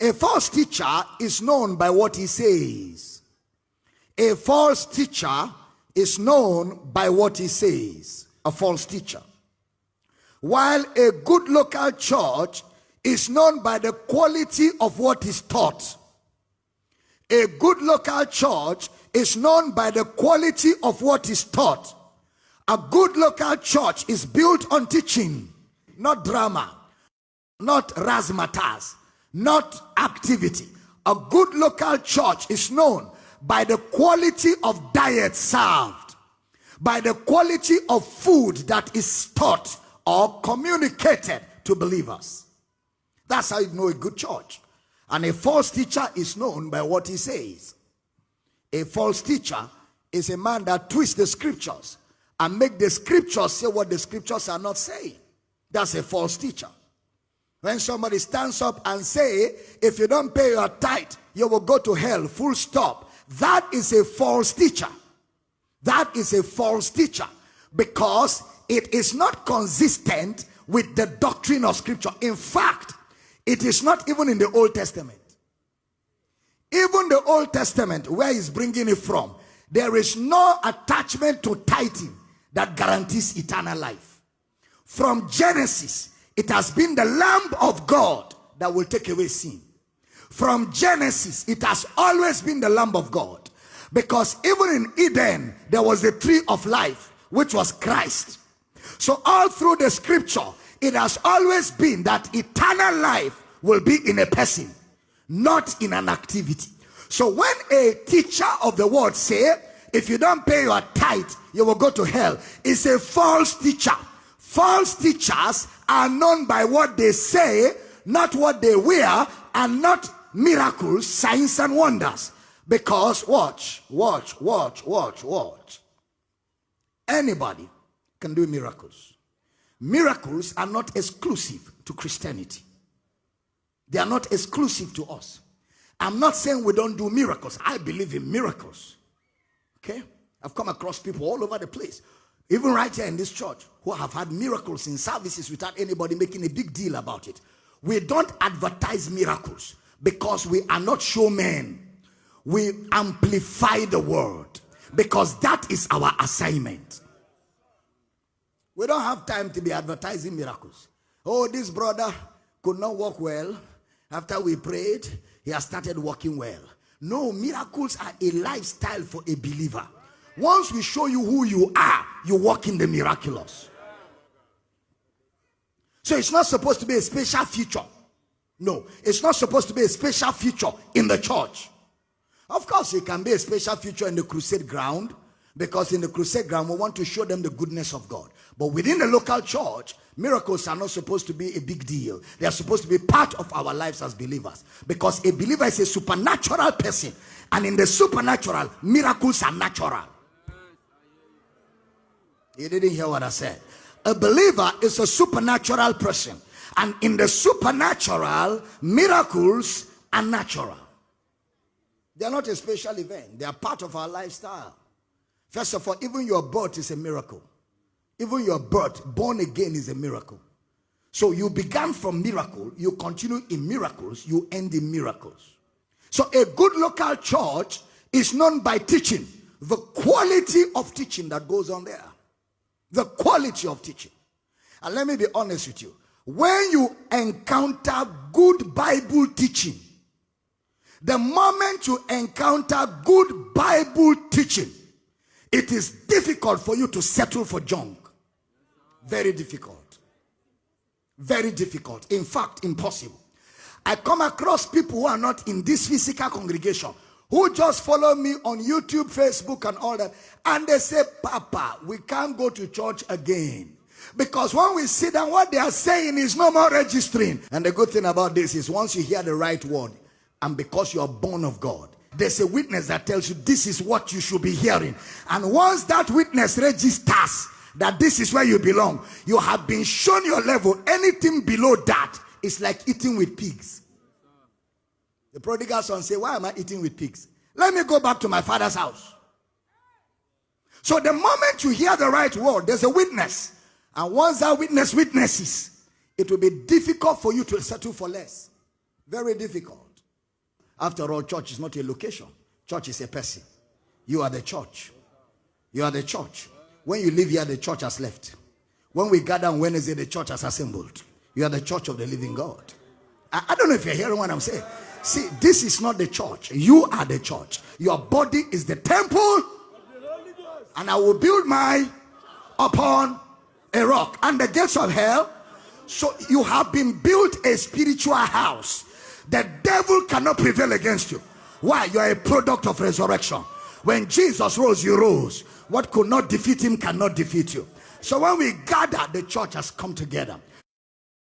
A false teacher is known by what he says. A false teacher is known by what he says. A false teacher. While a good local church is known by the quality of what is taught. A good local church is known by the quality of what is taught. A good local church is built on teaching, not drama, not razzmatazz, not activity. A good local church is known by the quality of diet served, by the quality of food that is taught or communicated to believers. That's how you know a good church. And a false teacher is known by what he says. A false teacher is a man that twists the scriptures and make the scriptures say what the scriptures are not saying. That's a false teacher. When somebody stands up and say, if you don't pay your tithe, you will go to hell, full stop. That is a false teacher. That is a false teacher, because it is not consistent with the doctrine of scripture. In fact, it is not even in the Old Testament. Even the Old Testament, where he's bringing it from, there is no attachment to tithing that guarantees eternal life. From Genesis, it has been the Lamb of God that will take away sin. From Genesis, it has always been the Lamb of God. Because even in Eden, there was the tree of life, which was Christ. So all through the scripture, it has always been that eternal life will be in a person, not in an activity. So when a teacher of the word say, if you don't pay your tithe, you will go to hell, it's a false teacher. False teachers are known by what they say, not what they wear, and not miracles, signs and wonders. Because watch. Anybody can do miracles. Miracles are not exclusive to Christianity. They are not exclusive to us. I'm not saying we don't do miracles. I believe in miracles. Okay? I've come across people all over the place, even right here in this church, who have had miracles in services without anybody making a big deal about it. We don't advertise miracles because we are not showmen. We amplify the word because that is our assignment. We don't have time to be advertising miracles. Oh, this brother could not walk well. After we prayed, he has started walking well. No, miracles are a lifestyle for a believer. Once we show you who you are, you walk in the miraculous. So it's not supposed to be a special feature. No, it's not supposed to be a special feature in the church. Of course, it can be a special feature in the crusade ground, because in the crusade ground, we want to show them the goodness of God. But within the local church, miracles are not supposed to be a big deal. They are supposed to be part of our lives as believers. Because a believer is a supernatural person. And in the supernatural, miracles are natural. You didn't hear what I said. A believer is a supernatural person. And in the supernatural, miracles are natural. They are not a special event. They are part of our lifestyle. First of all, even your birth is a miracle. Even your birth, born again, is a miracle. So you began from miracle, you continue in miracles, you end in miracles. So a good local church is known by teaching. The quality of teaching that goes on there. The quality of teaching. And let me be honest with you. When you encounter good Bible teaching, the moment you encounter good Bible teaching, it is difficult for you to settle for junk. Very difficult. Very difficult. In fact, impossible. I come across people who are not in this physical congregation, who just follow me on YouTube, Facebook, and all that. And they say, Papa, we can't go to church again. Because when we sit down, what they are saying is no more registering. And the good thing about this is once you hear the right word, and because you are born of God, there's a witness that tells you this is what you should be hearing. And once that witness registers that this is where you belong, you have been shown your level. Anything below that is like eating with pigs. The prodigal son said, why am I eating with pigs? Let me go back to my father's house. So the moment you hear the right word, there's a witness. And once that witness witnesses, it will be difficult for you to settle for less. Very difficult. After all, church is not a location. Church is a person. You are the church. You are the church. When you live here, the church has left. When we gather on Wednesday, the church has assembled. You are the church of the living God. I don't know if you're hearing what I'm saying. See, this is not the church. You are the church. Your body is the temple. And I will build my upon a rock. And the gates of hell. So you have been built a spiritual house. The devil cannot prevail against you. Why? You are a product of resurrection. When Jesus rose, you rose. What could not defeat him cannot defeat you. So when we gather, the church has come together.